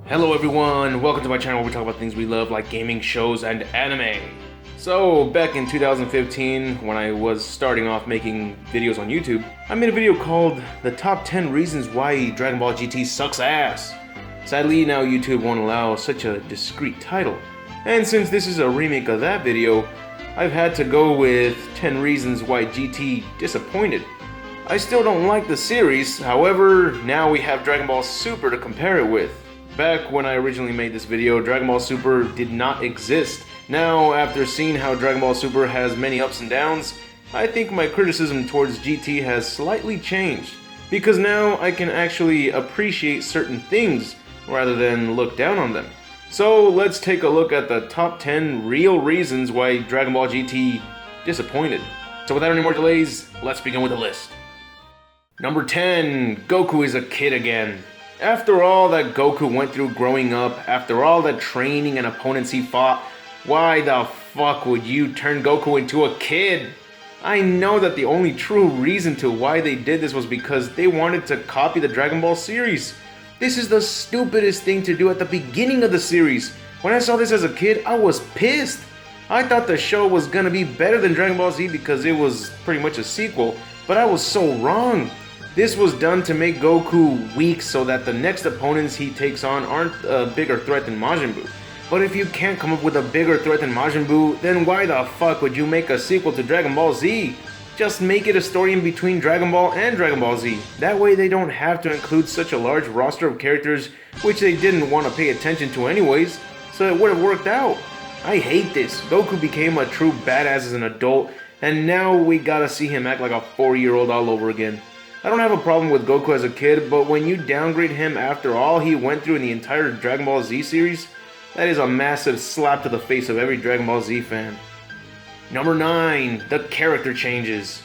Hello everyone, welcome to my channel where we talk about things we love like gaming, shows, and anime. So, back in 2015, when I was starting off making videos on YouTube, I made a video called The Top 10 Reasons Why Dragon Ball GT Sucks Ass. Sadly, now YouTube won't allow such a discreet title. And since this is a remake of that video, I've had to go with 10 Reasons Why GT Disappointed. I still don't like the series, however, now we have Dragon Ball Super to compare it with. Back when I originally made this video, Dragon Ball Super did not exist. Now, after seeing how Dragon Ball Super has many ups and downs, I think my criticism towards GT has slightly changed. Because now I can actually appreciate certain things rather than look down on them. So let's take a look at the top 10 real reasons why Dragon Ball GT disappointed. So without any more delays, let's begin with the list. Number 10, Goku is a kid again. After all that Goku went through growing up, after all the training and opponents he fought, why the fuck would you turn Goku into a kid? I know that the only true reason to why they did this was because they wanted to copy the Dragon Ball series. This is the stupidest thing to do at the beginning of the series. When I saw this as a kid, I was pissed. I thought the show was gonna be better than Dragon Ball Z because it was pretty much a sequel, but I was so wrong. This was done to make Goku weak so that the next opponents he takes on aren't a bigger threat than Majin Buu. But if you can't come up with a bigger threat than Majin Buu, then why the fuck would you make a sequel to Dragon Ball Z? Just make it a story in between Dragon Ball and Dragon Ball Z. That way they don't have to include such a large roster of characters which they didn't want to pay attention to anyways, so it would have worked out. I hate this. Goku became a true badass as an adult, and now we gotta see him act like a 4-year-old all over again. I don't have a problem with Goku as a kid, but when you downgrade him after all he went through in the entire Dragon Ball Z series, that is a massive slap to the face of every Dragon Ball Z fan. Number 9, the character changes.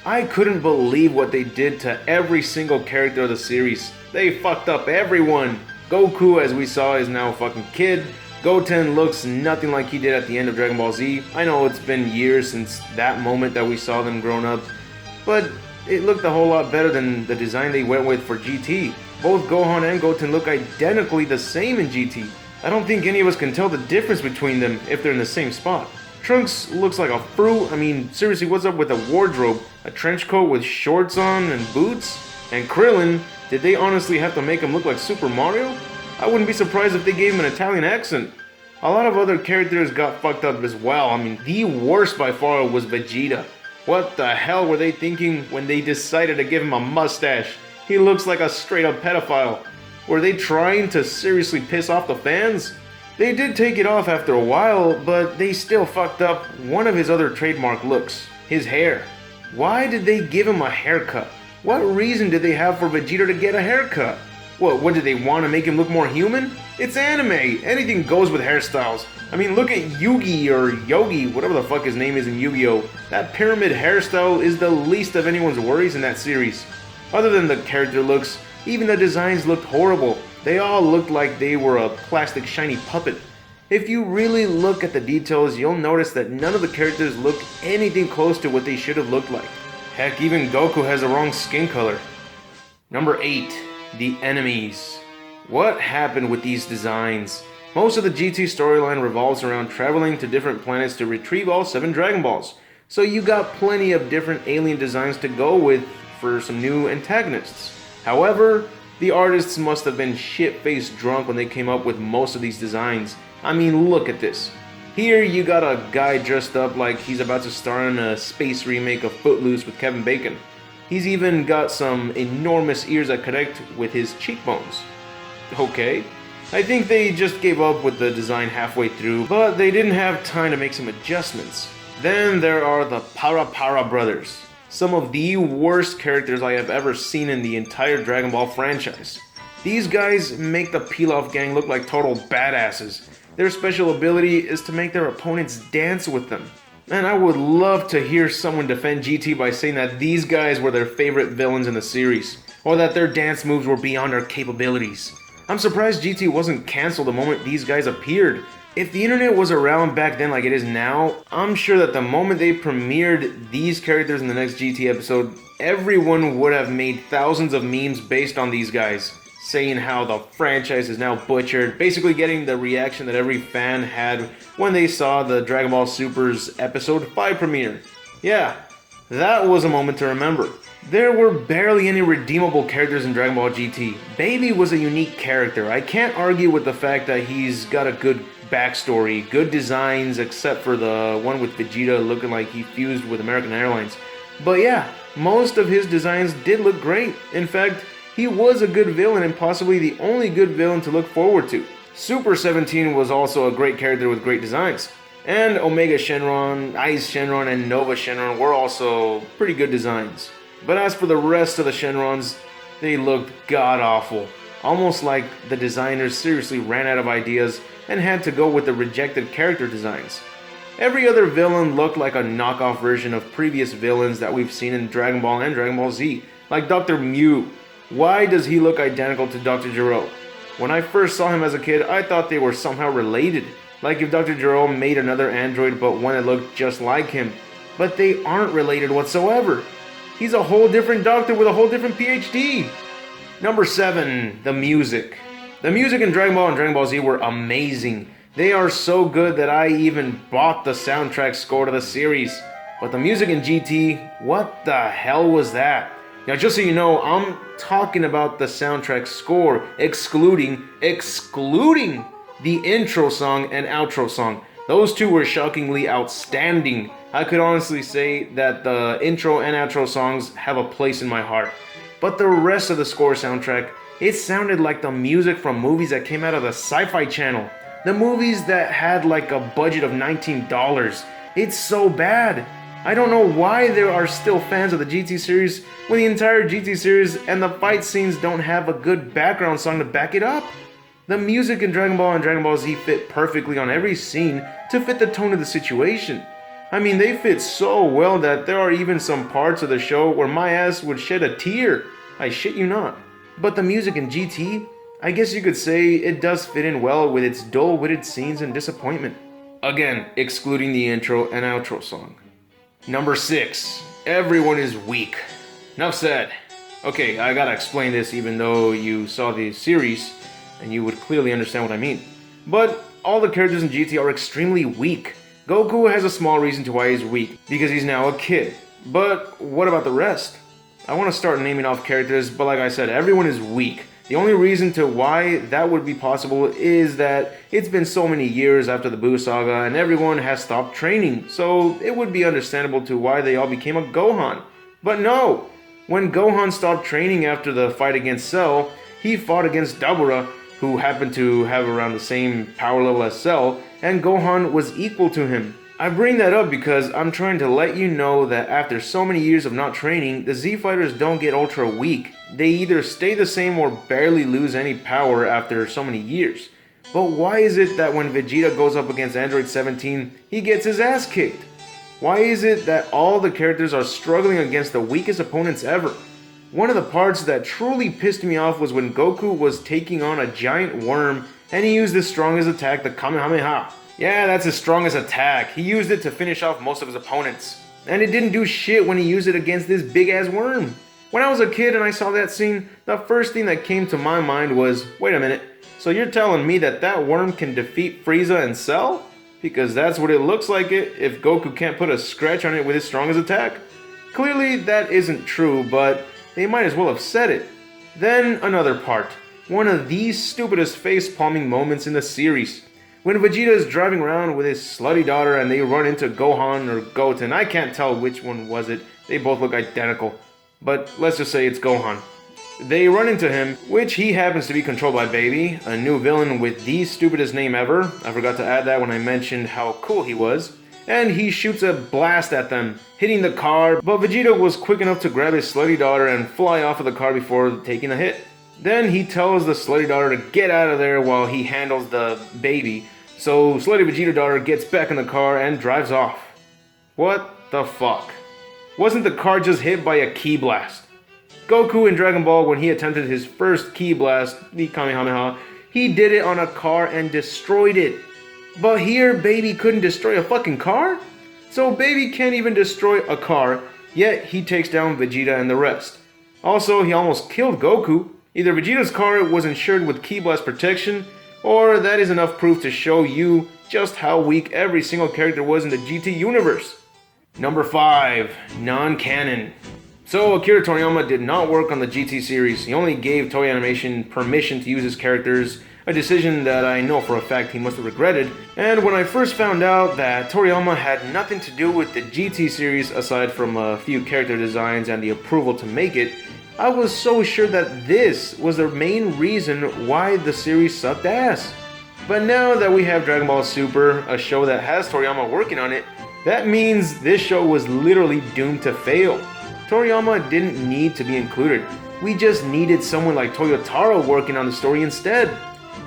I couldn't believe what they did to every single character of the series. They fucked up everyone. Goku, as we saw, is now a fucking kid. Goten looks nothing like he did at the end of Dragon Ball Z. I know it's been years since that moment that we saw them grown up, but it looked a whole lot better than the design they went with for GT. Both Gohan and Goten look identically the same in GT. I don't think any of us can tell the difference between them if they're in the same spot. Trunks looks like a fruit. I mean, seriously, what's up with a wardrobe? A trench coat with shorts on and boots? And Krillin, did they honestly have to make him look like Super Mario? I wouldn't be surprised if they gave him an Italian accent. A lot of other characters got fucked up as well. I mean, the worst by far was Vegeta. What the hell were they thinking when they decided to give him a mustache? He looks like a straight up pedophile. Were they trying to seriously piss off the fans? They did take it off after a while, but they still fucked up one of his other trademark looks, his hair. Why did they give him a haircut? What reason did they have for Vegeta to get a haircut? What did they want to make him look more human? It's anime, anything goes with hairstyles. I mean, look at Yugi or Yogi, whatever the fuck his name is in Yu-Gi-Oh! That pyramid hairstyle is the least of anyone's worries in that series. Other than the character looks, even the designs looked horrible. They all looked like they were a plastic shiny puppet. If you really look at the details, you'll notice that none of the characters look anything close to what they should have looked like. Heck, even Goku has the wrong skin color. Number 8, the enemies. What happened with these designs? Most of the GT storyline revolves around traveling to different planets to retrieve all 7 Dragon Balls. So you got plenty of different alien designs to go with for some new antagonists. However, the artists must have been shit-faced drunk when they came up with most of these designs. I mean, look at this. Here you got a guy dressed up like he's about to star in a space remake of Footloose with Kevin Bacon. He's even got some enormous ears that connect with his cheekbones. Okay. I think they just gave up with the design halfway through, but they didn't have time to make some adjustments. Then there are the Para brothers. Some of the worst characters I have ever seen in the entire Dragon Ball franchise. These guys make the Pilaf gang look like total badasses. Their special ability is to make their opponents dance with them. Man, I would love to hear someone defend GT by saying that these guys were their favorite villains in the series, or that their dance moves were beyond their capabilities. I'm surprised GT wasn't cancelled the moment these guys appeared. If the internet was around back then like it is now, I'm sure that the moment they premiered these characters in the next GT episode, everyone would have made thousands of memes based on these guys. saying how the franchise is now butchered, basically getting the reaction that every fan had when they saw the Dragon Ball Super's Episode 5 premiere. Yeah, that was a moment to remember. There were barely any redeemable characters in Dragon Ball GT. Baby was a unique character. I can't argue with the fact that he's got a good backstory, good designs, except for the one with Vegeta looking like he fused with American Airlines. But yeah, most of his designs did look great. In fact, he was a good villain and possibly the only good villain to look forward to. Super 17 was also a great character with great designs. And Omega Shenron, Ice Shenron, and Nova Shenron were also pretty good designs. But as for the rest of the Shenrons, they looked god-awful. Almost like the designers seriously ran out of ideas and had to go with the rejected character designs. Every other villain looked like a knockoff version of previous villains that we've seen in Dragon Ball and Dragon Ball Z, like Dr. Mew. Why does he look identical to Dr. Gero? When I first saw him as a kid, I thought they were somehow related, like if Dr. Gero made another android but one that looked just like him. But they aren't related whatsoever. He's a whole different doctor with a whole different PhD. Number 7, the music. The music in Dragon Ball and Dragon Ball Z were amazing. They are so good that I even bought the soundtrack score to the series. But the music in GT, what the hell was that? Now just so you know, I'm talking about the soundtrack score, excluding the intro song and outro song. Those two were shockingly outstanding. I could honestly say that the intro and outro songs have a place in my heart. But the rest of the score soundtrack, it sounded like the music from movies that came out of the Sci-Fi Channel. The movies that had like a budget of $19. It's so bad. I don't know why there are still fans of the GT series when the entire GT series and the fight scenes don't have a good background song to back it up. The music in Dragon Ball and Dragon Ball Z fit perfectly on every scene to fit the tone of the situation. I mean, they fit so well that there are even some parts of the show where my ass would shed a tear. I shit you not. But the music in GT, I guess you could say it does fit in well with its dull-witted scenes and disappointment. Again, excluding the intro and outro song. Number 6, everyone is weak. Enough said. Okay, I gotta explain this even though you saw the series and you would clearly understand what I mean. But all the characters in GT are extremely weak. Goku has a small reason to why he's weak, because he's now a kid. But what about the rest? I want to start naming off characters, but like I said, everyone is weak. The only reason to why that would be possible is that it's been so many years after the Buu saga and everyone has stopped training, so it would be understandable to why they all became a Gohan. But no! When Gohan stopped training after the fight against Cell, he fought against Dabura, who happened to have around the same power level as Cell, and Gohan was equal to him. I bring that up because I'm trying to let you know that after so many years of not training, the Z Fighters don't get ultra weak. They either stay the same or barely lose any power after so many years. But why is it that when Vegeta goes up against Android 17, he gets his ass kicked? Why is it that all the characters are struggling against the weakest opponents ever? One of the parts that truly pissed me off was when Goku was taking on a giant worm and he used his strongest attack, the Kamehameha. Yeah, that's his strongest attack. He used it to finish off most of his opponents. And it didn't do shit when he used it against this big-ass worm. When I was a kid and I saw that scene, the first thing that came to my mind was, wait a minute, so you're telling me that that worm can defeat Frieza and Cell? Because that's what it looks like if Goku can't put a scratch on it with his strongest attack. Clearly that isn't true, but they might as well have said it. Then another part. One of the stupidest face-palming moments in the series. When Vegeta is driving around with his slutty daughter and they run into Gohan or Goten, I can't tell which one was it, they both look identical. But let's just say it's Gohan. They run into him, which he happens to be controlled by Baby, a new villain with the stupidest name ever. I forgot to add that when I mentioned how cool he was. And he shoots a blast at them, hitting the car, but Vegeta was quick enough to grab his slutty daughter and fly off of the car before taking a hit. Then he tells the slutty daughter to get out of there while he handles the baby. So slutty Vegeta daughter gets back in the car and drives off. What the fuck? Wasn't the car just hit by a ki blast? Goku in Dragon Ball, when he attempted his first ki blast, the Kamehameha, he did it on a car and destroyed it. But here, Baby couldn't destroy a fucking car? So Baby can't even destroy a car, yet he takes down Vegeta and the rest. Also, he almost killed Goku. Either Vegeta's car was insured with Ki Blast protection, or that is enough proof to show you just how weak every single character was in the GT universe. Number 5. Noncanon. So Akira Toriyama did not work on the GT series. He only gave Toei Animation permission to use his characters, a decision that I know for a fact he must have regretted. And when I first found out that Toriyama had nothing to do with the GT series aside from a few character designs and the approval to make it, I was so sure that this was the main reason why the series sucked ass. But now that we have Dragon Ball Super, a show that has Toriyama working on it, that means this show was literally doomed to fail. Toriyama didn't need to be included. We just needed someone like Toyotaro working on the story instead.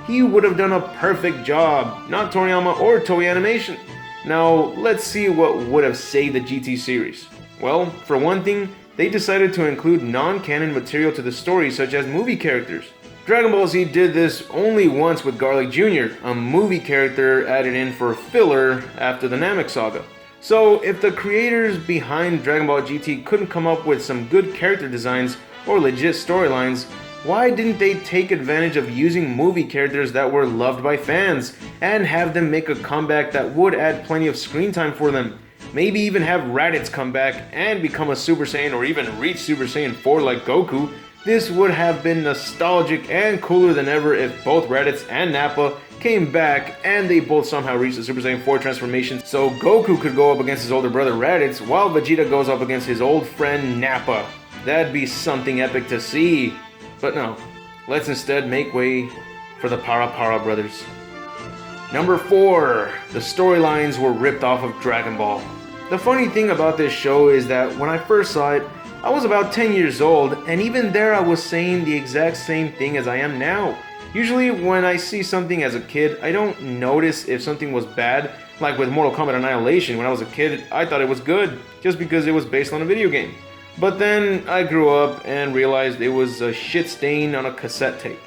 He would have done a perfect job, not Toriyama or Toei Animation. Now, let's see what would have saved the GT series. Well, for one thing, they decided to include non-canon material to the story such as movie characters. Dragon Ball Z did this only once with Garlic Jr., a movie character added in for filler after the Namek saga. So, if the creators behind Dragon Ball GT couldn't come up with some good character designs or legit storylines, why didn't they take advantage of using movie characters that were loved by fans and have them make a comeback that would add plenty of screen time for them? Maybe even have Raditz come back and become a Super Saiyan or even reach Super Saiyan 4 like Goku. This would have been nostalgic and cooler than ever if both Raditz and Nappa came back and they both somehow reached the Super Saiyan 4 transformation, so Goku could go up against his older brother Raditz while Vegeta goes up against his old friend Nappa. That'd be something epic to see. But no, let's instead make way for the Para Para brothers. Number 4. The storylines were ripped off of Dragon Ball. The funny thing about this show is that when I first saw it, I was about 10 years old, and even there I was saying the exact same thing as I am now. Usually when I see something as a kid, I don't notice if something was bad. Like with Mortal Kombat Annihilation, when I was a kid, I thought it was good, just because it was based on a video game. But then I grew up and realized it was a shit stain on a cassette tape.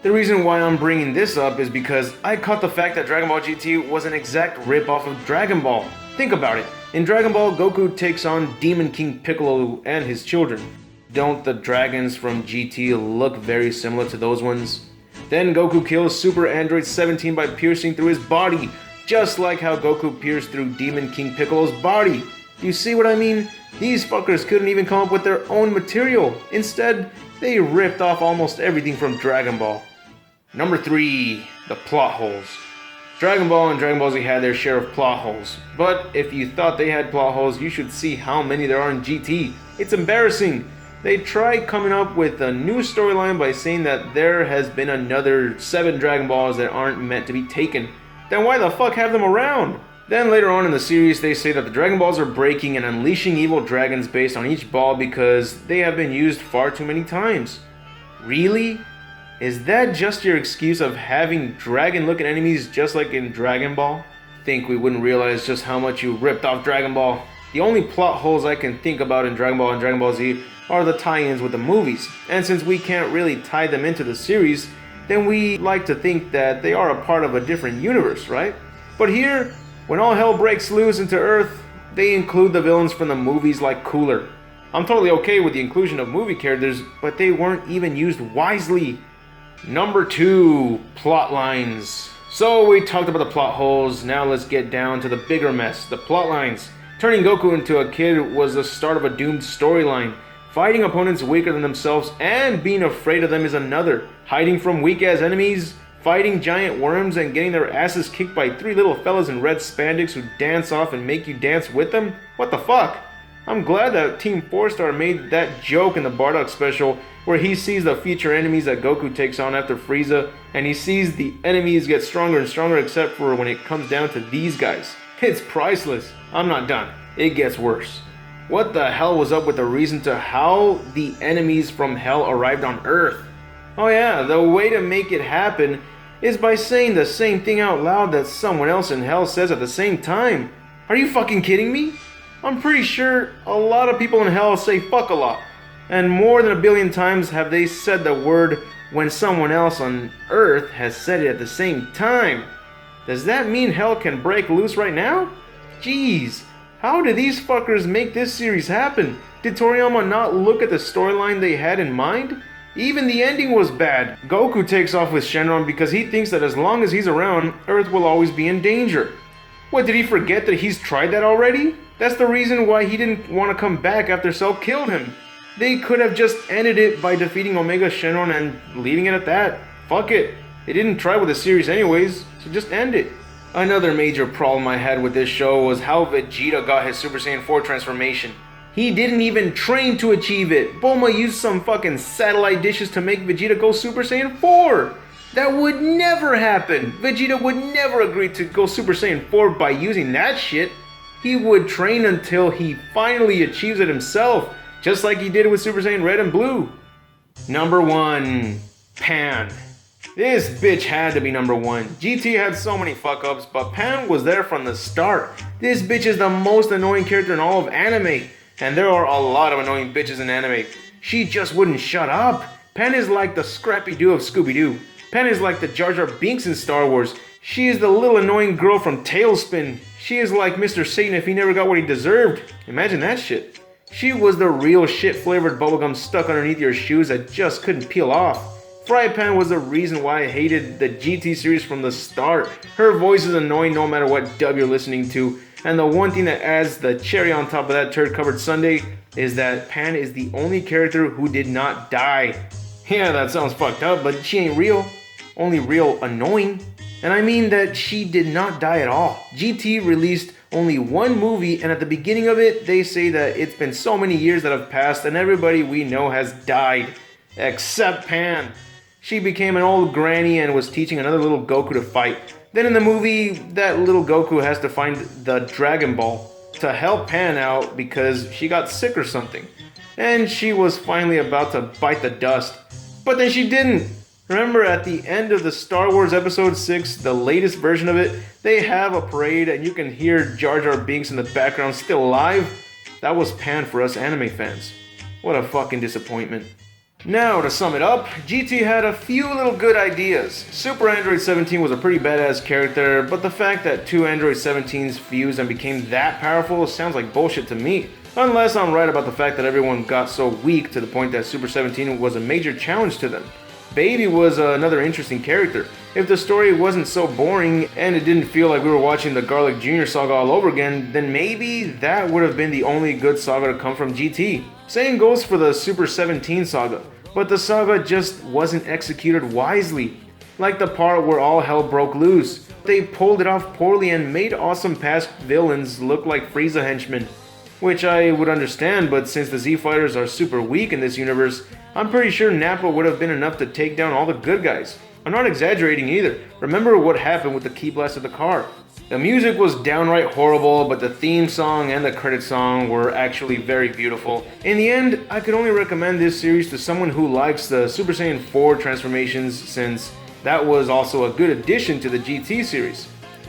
The reason why I'm bringing this up is because I caught the fact that Dragon Ball GT was an exact rip-off of Dragon Ball. Think about it. In Dragon Ball, Goku takes on Demon King Piccolo and his children. Don't the dragons from GT look very similar to those ones? Then Goku kills Super Android 17 by piercing through his body, just like how Goku pierced through Demon King Piccolo's body. You see what I mean? These fuckers couldn't even come up with their own material. Instead, they ripped off almost everything from Dragon Ball. Number 3. The plot holes. Dragon Ball and Dragon Ball Z had their share of plot holes. But if you thought they had plot holes, you should see how many there are in GT. It's embarrassing. They tried coming up with a new storyline by saying that there has been another 7 Dragon Balls that aren't meant to be taken. Then why the fuck have them around? Then later on in the series, they say that the Dragon Balls are breaking and unleashing evil dragons based on each ball because they have been used far too many times. Really? Is that just your excuse of having dragon-looking enemies just like in Dragon Ball? Think we wouldn't realize just how much you ripped off Dragon Ball. The only plot holes I can think about in Dragon Ball and Dragon Ball Z are the tie-ins with the movies. And since we can't really tie them into the series, then we like to think that they are a part of a different universe, right? But here, when all hell breaks loose into Earth, they include the villains from the movies like Cooler. I'm totally okay with the inclusion of movie characters, but they weren't even used wisely. Number 2. Plot lines. So we talked about the plot holes, now let's get down to the bigger mess, the plot lines. Turning Goku into a kid was the start of a doomed storyline. Fighting opponents weaker than themselves and being afraid of them is another. Hiding from weak-ass enemies, fighting giant worms and getting their asses kicked by 3 little fellas in red spandex who dance off and make you dance with them? What the fuck? I'm glad that Team 4-Star made that joke in the Bardock special where he sees the future enemies that Goku takes on after Frieza, and he sees the enemies get stronger and stronger except for when it comes down to these guys. It's priceless. I'm not done. It gets worse. What the hell was up with the reason to how the enemies from Hell arrived on Earth? Oh yeah, the way to make it happen is by saying the same thing out loud that someone else in Hell says at the same time. Are you fucking kidding me? I'm pretty sure a lot of people in Hell say fuck a lot. And more than 1 billion times have they said the word when someone else on Earth has said it at the same time. Does that mean Hell can break loose right now? Jeez, how did these fuckers make this series happen? Did Toriyama not look at the storyline they had in mind? Even the ending was bad. Goku takes off with Shenron because he thinks that as long as he's around, Earth will always be in danger. What, did he forget that he's tried that already? That's the reason why he didn't want to come back after Cell killed him. They could have just ended it by defeating Omega Shenron and leaving it at that. Fuck it. They didn't try with the series anyways, so just end it. Another major problem I had with this show was how Vegeta got his Super Saiyan 4 transformation. He didn't even train to achieve it. Bulma used some fucking satellite dishes to make Vegeta go Super Saiyan 4. That would never happen. Vegeta would never agree to go Super Saiyan 4 by using that shit. He would train until he finally achieves it himself, just like he did with Super Saiyan Red and Blue. Number 1. Pan. This bitch had to be number 1. GT had so many fuck-ups, but Pan was there from the start. This bitch is the most annoying character in all of anime, and there are a lot of annoying bitches in anime. She just wouldn't shut up. Pan is like the Scrappy-Doo of Scooby-Doo. Pan is like the Jar Jar Binks in Star Wars. She is the little annoying girl from Tailspin. She is like Mr. Satan if he never got what he deserved. Imagine that shit. She was the real shit-flavored bubblegum stuck underneath your shoes that just couldn't peel off. Fry Pan was the reason why I hated the GT series from the start. Her voice is annoying no matter what dub you're listening to, and the one thing that adds the cherry on top of that turd-covered sundae is that Pan is the only character who did not die. Yeah, that sounds fucked up, but she ain't real. Only real annoying. And I mean that she did not die at all. GT released only one movie, and at the beginning of it, they say that it's been so many years that have passed and everybody we know has died. Except Pan. She became an old granny and was teaching another little Goku to fight. Then in the movie, that little Goku has to find the Dragon Ball to help Pan out because she got sick or something. And she was finally about to bite the dust. But then she didn't. Remember at the end of the Star Wars Episode 6, the latest version of it, they have a parade and you can hear Jar Jar Binks in the background still alive? That was Pan for us anime fans. What a fucking disappointment. Now, to sum it up, GT had a few little good ideas. Super Android 17 was a pretty badass character, but the fact that two Android 17s fused and became that powerful sounds like bullshit to me. Unless I'm right about the fact that everyone got so weak to the point that Super 17 was a major challenge to them. Baby was another interesting character. If the story wasn't so boring and it didn't feel like we were watching the Garlic Jr. saga all over again, then maybe that would have been the only good saga to come from GT. Same goes for the Super 17 saga, but the saga just wasn't executed wisely. Like the part where all hell broke loose. They pulled it off poorly and made awesome past villains look like Frieza henchmen. Which I would understand, but since the Z-Fighters are super weak in this universe, I'm pretty sure Nappa would have been enough to take down all the good guys. I'm not exaggerating either. Remember what happened with the key blast of the car. The music was downright horrible, but the theme song and the credit song were actually very beautiful. In the end, I could only recommend this series to someone who likes the Super Saiyan 4 transformations, since that was also a good addition to the GT series.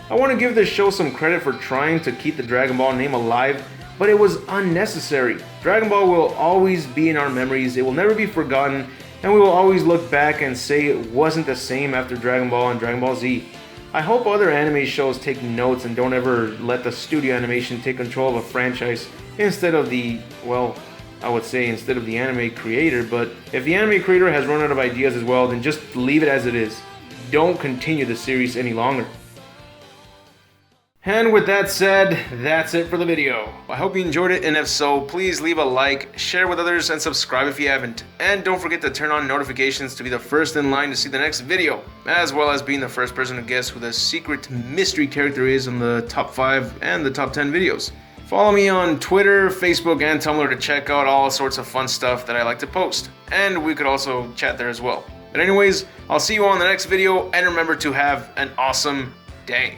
I want to give this show some credit for trying to keep the Dragon Ball name alive, but it was unnecessary. Dragon Ball will always be in our memories, it will never be forgotten, and we will always look back and say it wasn't the same after Dragon Ball and Dragon Ball Z. I hope other anime shows take notes and don't ever let the studio animation take control of a franchise instead of the, well, I would say instead of the anime creator, but if the anime creator has run out of ideas as well, then just leave it as it is. Don't continue the series any longer. And with that said, that's it for the video. I hope you enjoyed it, and if so, please leave a like, share with others, and subscribe if you haven't. And don't forget to turn on notifications to be the first in line to see the next video, as well as being the first person to guess who the secret mystery character is in the top 5 and the top 10 videos. Follow me on Twitter, Facebook, and Tumblr to check out all sorts of fun stuff that I like to post. And we could also chat there as well. But anyways, I'll see you all in the next video, and remember to have an awesome day.